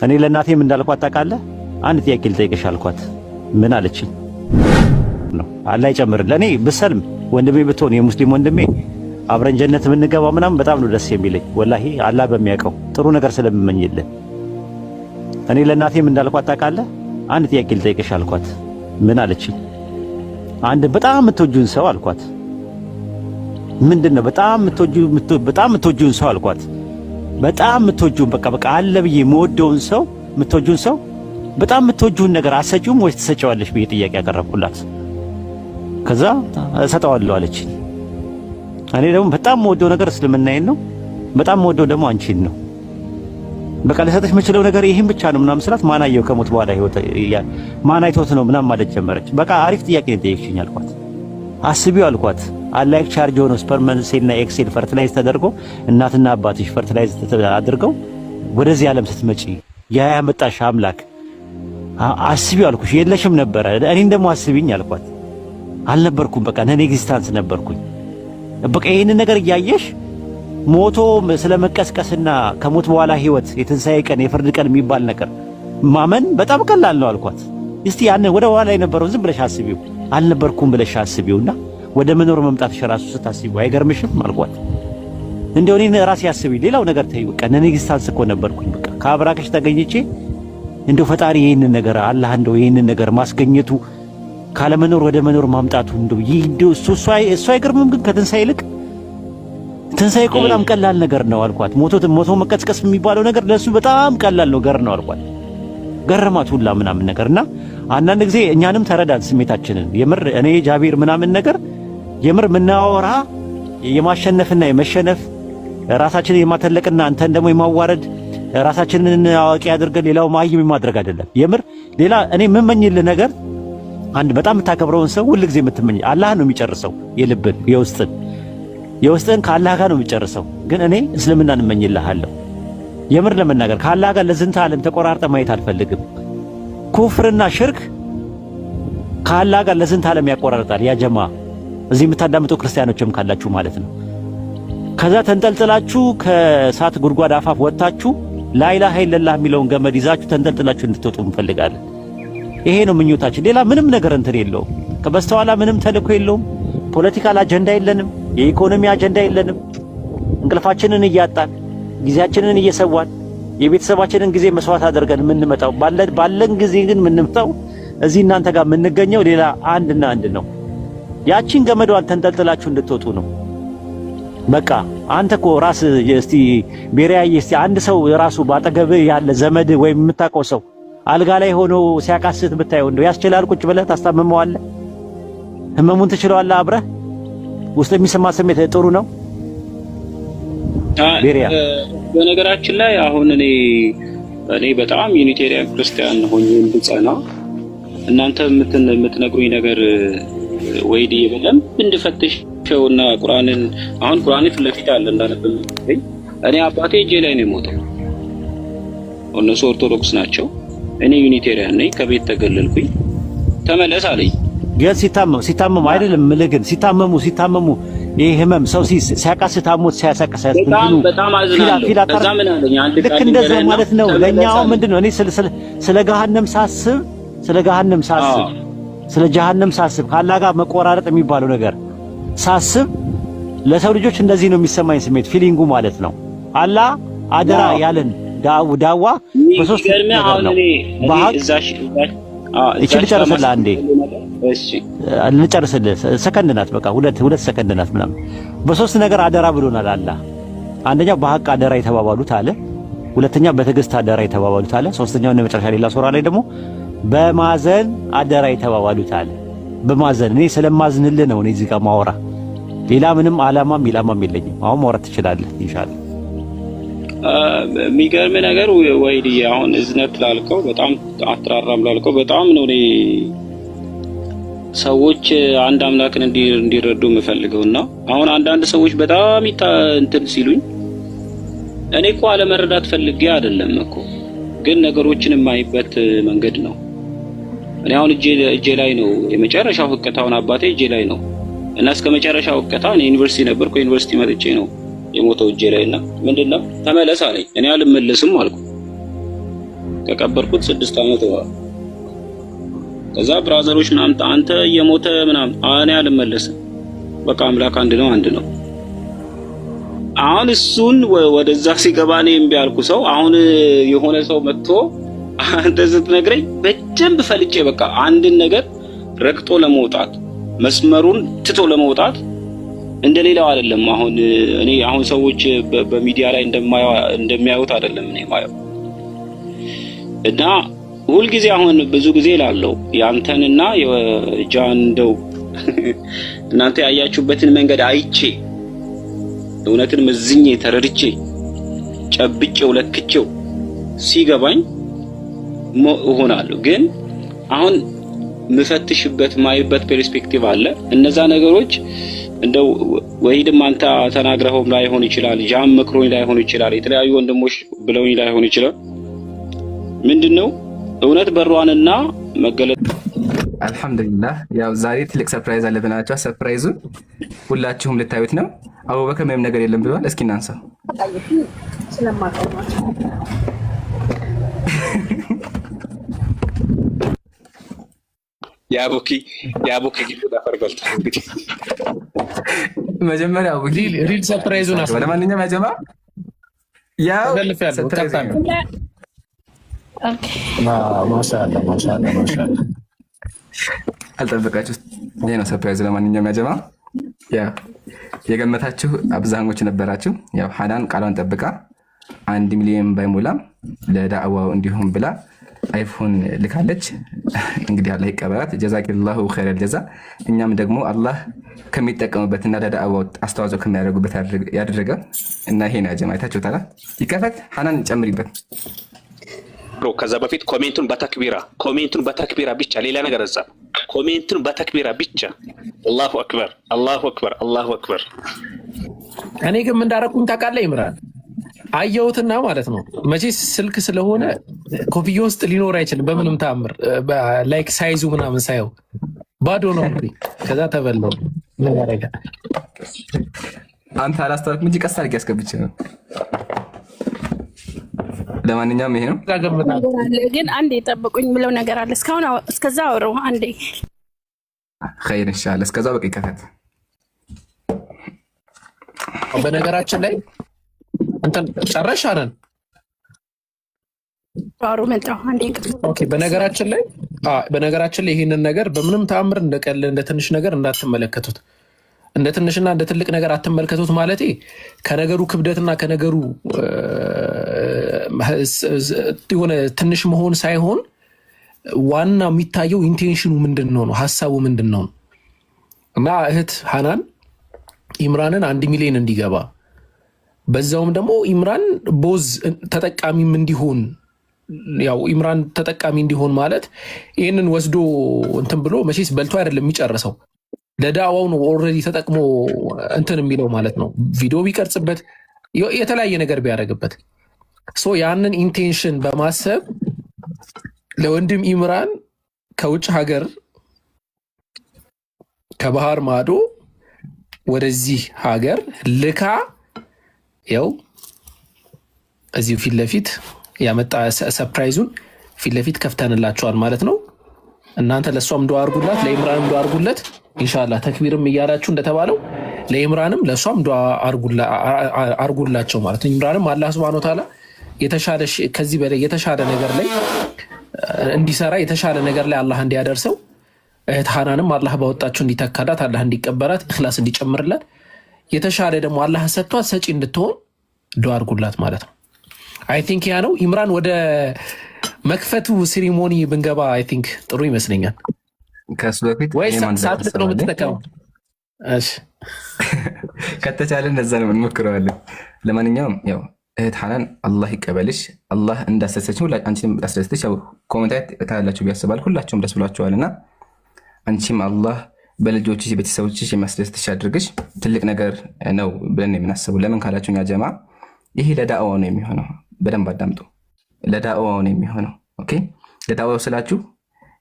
እኔ ለእናቴም እንዳልኳት ታውቃለህ፣ አንድ ጥያቄ ልጠይቅሽ አልኳት። ምን አለችኝ? ነው አላህ ይጨምር። ለኔ ብሰልም ወንድሜ ብትሆን የሙስሊም ወንድሜ አብረን ጀነት ብንገባ ምናምን በጣም ነው ደስ የሚለኝ። ወላሂ አላህ በሚያውቀው ጥሩ ነገር ስለምመኝልህ። እኔ ለእናቴም እንዳልኳት ታውቃለህ፣ አንድ ጥያቄ ልጠይቅሽ አልኳት። ምን አለችኝ? አንድ በጣም የምትወጂውን ሰው አልኳት። ምንድነው በጣም የምትወጂውን ሰው አልኳት። በጣም የምትወጂውን በቃ አለ ብዬ የምወደውን ሰው የምትወጂውን ሰው በጣም የምትወጂውን ነገር አሰጪውም ወይስ ትሰጪዋለሽ ብዬ ጥያቄ ያቀረብኩላት። ከዛ እሰጠዋለሁ አለችኝ። እኔ ደግሞ በጣም የምወደው ነገር እስልምናዬን ነው፣ በጣም የምወደው ደግሞ አንቺን ነው። በቃ ልሰጥሽ የምችለው ነገር ይሄን ብቻ ነው ምናምን ስላት ማን አየው ከሞት በኋላ ህይወት ማን አይቶት ነው ምናምን ማለት ጀመረች። በቃ አሪፍ ጥያቄ ነው የጠየቅሽኝ አልኳት። አስቢው አልኳት። አላይክ ቻርጅ ሆኖ ስፐርም ሴልና ኤክሴል ፈርቲላይዝ ተደርጎ እናትና አባትሽ ፈርቲላይዝ አድርገው ወደዚህ ዓለም ስትመጪ ያ ያመጣሽ አምላክ አስቢው አልኩሽ። የለሽም ነበረ። እኔን ደግሞ አስቢኝ አልኳት። አልነበርኩም፣ በቃ ነን ኤግዚስታንስ ነበርኩኝ። በቃ ይሄንን ነገር እያየሽ ሞቶ ስለመቀስቀስና ከሞት በኋላ ህይወት የትንሣኤ ቀን የፍርድ ቀን የሚባል ነገር ማመን በጣም ቀላል ነው አልኳት። እስቲ ያን ወደ ኋላ የነበረውን ዝም ብለሽ አስቢው፣ አልነበርኩም ብለሽ አስቢውና ወደ መኖር መምጣትሽ ራሱ ስታስቢው አይገርምሽም አልኳት። እንደው እኔን ራሴ አስቢ፣ ሌላው ነገር ተይ። በቃ ነን ኤግዚስታንስ እኮ ነበርኩኝ። በቃ ከአብራክሽ ተገኝቼ እንደው ፈጣሪ ይሄንን ነገር አላህ እንደው ይሄንን ነገር ማስገኘቱ ካለመኖር ወደ መኖር ማምጣቱ እንደው እሱ አይገርምም? ግን ከትንሣኤ ይልቅ ትንሣኤ እኮ በጣም ቀላል ነገር ነው አልኳት። ሞቶ መቀስቀስ የሚባለው ነገር ለሱ በጣም ቀላል ነገር ነው አልኳት። ገረማት ሁላ ምናምን ነገርና አንዳንድ ጊዜ እኛንም ተረዳን ስሜታችንን። የምር እኔ ጃቢር ምናምን ነገር የምር ምናወራ የማሸነፍና የመሸነፍ ራሳችንን የማተለቅና አንተን ደግሞ የማዋረድ ራሳችንን አዋቂ አድርገን ሌላው ማይም ማድረግ አይደለም። የምር ሌላ እኔ የምመኝልህ ነገር አንድ በጣም የምታከብረውን ሰው ሁሉ ጊዜ የምትመኝ አላህ ነው የሚጨርሰው። የልብን የውስጥን ከአላህ ጋር ነው የሚጨርሰው። ግን እኔ እስልምናን እመኝልሃለሁ። የምር ለመናገር ከአላህ ጋር ለዝንተ ዓለም ተቆራርጠ ማየት አልፈልግም። ኩፍርና ሽርክ ከአላህ ጋር ለዝንተ ዓለም ያቆራርጣል። ያ ጀማ እዚህ የምታዳምጡ ክርስቲያኖችም ካላችሁ ማለት ነው። ከዛ ተንጠልጥላችሁ ከእሳት ጉድጓድ አፋፍ ወጣችሁ ላኢላሃ ኢለላህ የሚለውን ገመድ ይዛችሁ ተንጠልጥላችሁ እንድትወጡ እንፈልጋለን። ይሄ ነው ምኞታችን። ሌላ ምንም ነገር እንትን የለውም። ከበስተኋላ ምንም ተልእኮ የለውም። ፖለቲካል አጀንዳ የለንም። የኢኮኖሚ አጀንዳ የለንም። እንቅልፋችንን እያጣን ጊዜያችንን እየሰዋን የቤተሰባችንን ጊዜ መስዋዕት አድርገን የምንመጣው ባለን ጊዜ ግን የምንመጣው እዚህ እናንተ ጋር የምንገኘው ሌላ አንድና አንድ ነው። ያቺን ገመዷን ተንጠልጥላችሁ እንድትወጡ ነው። በቃ አንተ እኮ ራስ እስቲ ቤሪያዬ እስቲ አንድ ሰው ራሱ ባጠገብህ ያለ ዘመድ ወይም የምታውቀው ሰው አልጋ ላይ ሆኖ ሲያቃስት ብታየው እንደው ያስችላል? ቁጭ ብለህ ታስታምመዋለህ? ህመሙን ትችለዋለህ? አብረህ ውስጥ የሚሰማ ስሜት ጥሩ ነው። ቤሪያ በነገራችን ላይ አሁን እኔ በጣም ዩኒቴሪያን ክርስቲያን ሆኜ እንድጸና እናንተ የምትነግሩኝ ነገር ወይዲ በደንብ እንድፈትሽውና ቁርአንን አሁን ቁርአን ፊት ለፊት አለ እንዳነብልኝ እኔ አባቴ እጄ ላይ ነው የሞተው። እነሱ ኦርቶዶክስ ናቸው፣ እኔ ዩኒቴሪያን ነኝ። ከቤት ተገለልኩኝ። ተመለስ አለኝ። ግን ሲታመሙ አይደለም ምልግን ሲታመሙ ይሄ ህመም ሰው ሲያቃስት አሞት ሲያሳቀስ በጣም አዝናለሁ። ከዛ ምን አለኝ አንድ ቃል ልክ እንደዛ ማለት ነው። ለኛው ምንድነው እኔ ስለ ገሃነም ሳስብ ስለ ጀሃነም ሳስብ ከአላህ ጋር መቆራረጥ የሚባለው ነገር ሳስብ ለሰው ልጆች እንደዚህ ነው የሚሰማኝ ስሜት ፊሊንጉ ማለት ነው። አላህ አደራ ያለን ዳዋ በሶስት ነገር ነው። እቺ ልጨርስልህ አንዴ። እሺ ልጨርስልህ፣ ሰከንድ ናት በቃ ሁለት ሰከንድ ናት ምናምን። በሶስት ነገር አደራ ብሎናል አላህ። አንደኛው በሐቅ አደራ የተባባሉት አለ። ሁለተኛ በትዕግስት አደራ የተባባሉት አለ። ሶስተኛው እና መጨረሻ ሌላ ሱራ ላይ ደግሞ በማዘን አደራ የተባባሉት አለ። በማዘን እኔ ስለማዝንልህ ነው እኔ እዚህ ጋር ማወራ። ሌላ ምንም ዓላማም የለኝም። አሁን ማውራት ትችላለህ ኢንሻአላህ። የሚገርም ነገር ወይዲ አሁን እዝነት ላልከው በጣም አትራራም ላልከው በጣም ነው እኔ ሰዎች አንድ አምላክን እንዲረዱ የምፈልገውና አሁን አንዳንድ ሰዎች በጣም እንትን ሲሉኝ እኔ እኮ አለመረዳት ፈልጌ አይደለም እኮ ግን ነገሮችን የማይበት መንገድ ነው። እኔ አሁን እጄ ላይ ነው የመጨረሻው ህቅታውን አባቴ እጄ ላይ ነው እና እስከ መጨረሻው ህቅታ እኔ ዩኒቨርሲቲ ነበርኩ። ዩኒቨርሲቲ መጥቼ ነው የሞተው እጄ ላይና ምንድነው ተመለስ አለኝ። እኔ አልመለስም አልኩ። ከቀበርኩት 6 ዓመት ነው። ከዛ ብራዘሮች ምናምን አንተ የሞተ ምናምን እኔ አልመለስም፣ በቃ አምላክ አንድ ነው አንድ ነው። አሁን እሱን ወደዛ ሲገባ እኔ እምቢ አልኩ። ሰው አሁን የሆነ ሰው መጥቶ አንተ ስትነግረኝ በደንብ ፈልጬ በቃ አንድን ነገር ረግጦ ለመውጣት መስመሩን ትቶ ለመውጣት እንደሌላው አይደለም። አሁን ሰዎች በሚዲያ ላይ እንደሚያዩት አይደለም እኔ ማየው እና ሁልጊዜ አሁን ብዙ ጊዜ እላለሁ ያንተንና የጃንደው እናንተ ያያችሁበትን መንገድ አይቼ እውነትን መዝኜ ተረድቼ ጨብጬው ለክቼው ሲገባኝ እሆናለሁ። ግን አሁን ምፈትሽበት ማይበት ፐርስፔክቲቭ አለ። እነዛ ነገሮች እንደው ወሂድም አንተ ተናግረኸው ላይሆን ይችላል፣ ጃም መክሮኝ ላይሆን ይችላል፣ የተለያዩ ወንድሞች ብለውኝ ላይሆን ይችላል። ምንድነው እውነት በሯንና መገለጥ አልহামዱሊላህ። ያው ዛሬ ትልቅ ሰርፕራይዝ አለ ብናቻ ሰርፕራይዙን ሁላችሁም ልታዩት ነው። አቡበከር ምንም ነገር የለም ብሏል። እስኪ እናንሳው። ያቡኪ ግድ ዳፈርበልት እንግዲህ መጀመሪያ ሪል ሰርፕራይዙን አስ ወደ ማንኛውም ያጀማ ያው ሰርፕራይዝ ማሻአላ አልጠበቃችሁ። ይሄ ነው ሰርፕራይዝ። ለማንኛውም ያጀማ ያው የገመታችሁ አብዛኞቹ ነበራችሁ። ያው ሐናን ቃሏን ጠብቃ 1 ሚሊዮን ባይሞላም ለዳዕዋው እንዲሁም ብላ አይፎን ልካለች። እንግዲህ አላህ ይቀበላት። ጀዛኪላሁ ኸይረል ጀዛ። እኛም ደግሞ አላህ ከሚጠቀሙበትና ለዳዕዋው አስተዋጽኦ ከሚያደርጉበት ያደረገ እና ይሄን ያጀማ አይታችሁታል። ይከፈት ሐናን ጨምሪበት። ከዛ በፊት ኮሜንቱን በተክቢራ ብቻ ሌላ ነገር እዛ ኮሜንቱን በተክቢራ ብቻ። አላሁ አክበር አላሁ አክበር አላሁ አክበር። እኔ ግን ምን እንዳደረኩኝ ታውቃለህ ይምራል? አየሁትና ማለት ነው መቼስ ስልክ ስለሆነ ኮፍያ ውስጥ ሊኖር አይችልም በምንም ተአምር። ላይክ ሳይዙ ምናምን ሳየው ባዶ ነው። ከዛ ተበላው። ምን ያደርጋል? አንተ አላስተዋልክም እንጂ ቀስ አድርጌ አስገብቼ ነው። ለማንኛውም ይሄ ነው ግን አንዴ ጠብቁኝ ብለው ነገር አለ። እስከዛ አውረው አንዴ ኸይር ኢንሻአላህ። እስከዛ በቃ ይከፈት። በነገራችን ላይ እንትን ጨረሻ ነን። አሩ መጣው አንዴ። ኦኬ። በነገራችን ላይ ይሄንን ነገር በምንም ተአምር እንደቀል እንደ ትንሽ ነገር እንዳትመለከቱት። እንደ ትንሽና እንደ ትልቅ ነገር አትመልከቱት። ማለቴ ከነገሩ ክብደትና ከነገሩ የሆነ ትንሽ መሆን ሳይሆን ዋና የሚታየው ኢንቴንሽኑ ምንድነው ነው፣ ሀሳቡ ምንድነው ነው። እና እህት ሐናን ኢምራንን 1 ሚሊዮን እንዲገባ በዛውም ደግሞ ኢምራን ቦዝ ተጠቃሚም እንዲሆን፣ ያው ኢምራን ተጠቃሚ እንዲሆን ማለት ይህንን ወስዶ እንትን ብሎ መቼስ በልቶ አይደለም የሚጨርሰው። ለዳዋው ነው ኦልሬዲ ተጠቅሞ እንትን የሚለው ማለት ነው። ቪዲዮ ቢቀርጽበት የተለያየ ነገር ቢያደርግበት ያንን ኢንቴንሽን በማሰብ ለወንድም ኢምራን ከውጭ ሀገር ከባህር ማዶ ወደዚህ ሀገር ልካ ያው እዚሁ ፊት ለፊት ያመጣ ሰርፕራይዙን ፊት ለፊት ከፍተንላቸዋል ማለት ነው። እናንተ ለሷም ዱአ አድርጉላት፣ ለኢምራንም ዱአ አድርጉለት። ኢንሻአላህ ተክቢርም እያላችሁ እንደተባለው ለኢምራንም ለሷም ዱአ አድርጉላቸው ማለት ነው። ኢምራንም አላህ Subhanahu Wa Ta'ala የተሻለ ከዚህ በላይ የተሻለ ነገር ላይ እንዲሰራ የተሻለ ነገር ላይ አላህ እንዲያደርሰው፣ እህት ሐናንም አላህ ባወጣችሁ እንዲተካላት፣ አላህ እንዲቀበላት፣ ኢኽላስ እንዲጨምርላት፣ የተሻለ ደግሞ አላህ ሰጥቷት ሰጪ እንድትሆን ዱአ አድርጉላት ማለት ነው። አይ ቲንክ ያ ነው። ኢምራን ወደ መክፈቱ ሴሪሞኒ ብንገባ አይ ቲንክ ጥሩ ይመስለኛል። ከሱ በፊት ወይ ሰዓት ነው የምትጠቀመው? እሺ ከተቻለ እንደዛ ነው እንሞክረዋለን። ለማንኛውም ያው እህት ሐናን አላህ ይቀበልሽ፣ አላህ እንዳሰሰች አንቺም እንዳሰሰች ያው ኮሜንት ታያላችሁ ቢያስባል ሁላችሁም ደስ ብሏችኋልና አንቺም አላህ በልጆችሽ ቤተሰቦችሽ የሚያስደስትሽ አድርግሽ። ትልቅ ነገር ነው ብለን የምናስበው ለምን ካላችሁ ያ ጀማ ይሄ ለዳዕዋው ነው የሚሆነው። በደንብ አዳምጡ። ለዳዕዋው ነው የሚሆነው። ኦኬ ለዳዕዋው ስላችሁ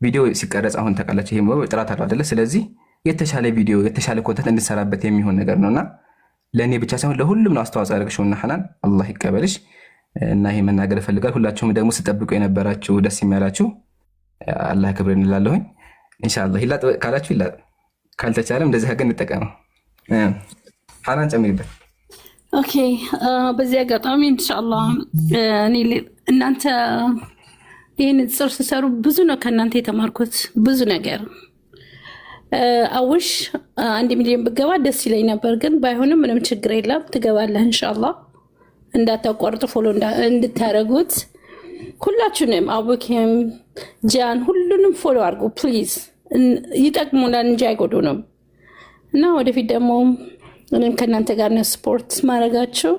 ቪዲዮ ሲቀረጽ አሁን ተቀላችሁ ይሄ ጥራት አለው አይደለ? ስለዚህ የተሻለ ቪዲዮ የተሻለ ኮንተንት እንድሰራበት የሚሆን ነገር ነውና ለእኔ ብቻ ሳይሆን ለሁሉም ነው አስተዋጽኦ ያደርግሽውና ሐናን አላህ ይቀበልሽ። እና ይሄ መናገር እፈልጋለሁ። ሁላችሁም ደግሞ ስጠብቁ የነበራችሁ ደስ የሚያላችሁ አላህ ክብር እንላለሁኝ። ኢንሻአላህ ይላጥ ካላችሁ ይላጥ፣ ካልተቻለም እንደዚህ ሀገር እንጠቀመው። ሐናን ጨምሪበት። ኦኬ በዚህ አጋጣሚ ኢንሻአላህ እኔ እናንተ ይህን ጽር ሲሰሩ ብዙ ነው ከእናንተ የተማርኩት ብዙ ነገር። አውሽ 1 ሚሊዮን ብገባ ደስ ይለኝ ነበር፣ ግን ባይሆንም ምንም ችግር የለም ትገባለህ ኢንሻአላህ። እንዳታቋርጡ ፎሎ እንድታረጉት ሁላችሁንም፣ አቡኪም ጃን ሁሉንም ፎሎ አድርጉ ፕሊዝ። ይጠቅሙናል እንጂ አይጎዱንም። እና ወደፊት ደግሞ እኔም ከእናንተ ጋር ነው ስፖርት ማድረጋችሁ።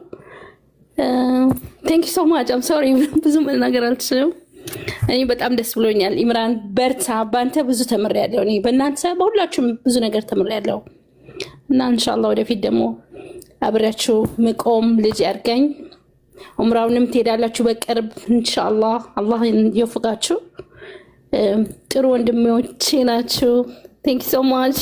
ቴንክ ዩ ሶ ማች። አም ሶሪ ብዙ ነገር አልችልም። እኔ በጣም ደስ ብሎኛል። ኢምራን በርታ፣ በአንተ ብዙ ተምሬያለሁ። እኔ በእናንተ በሁላችሁም ብዙ ነገር ተምሬያለሁ እና ኢንሻአላህ ወደፊት ደግሞ አብራችሁ መቆም ልጅ ያርገኝ። ዑምራውንም ትሄዳላችሁ በቅርብ ኢንሻአላህ። አላህ ይወፍቃችሁ። ጥሩ ወንድሞቼ ናችሁ። ቴንክ ዩ ሶ ማች።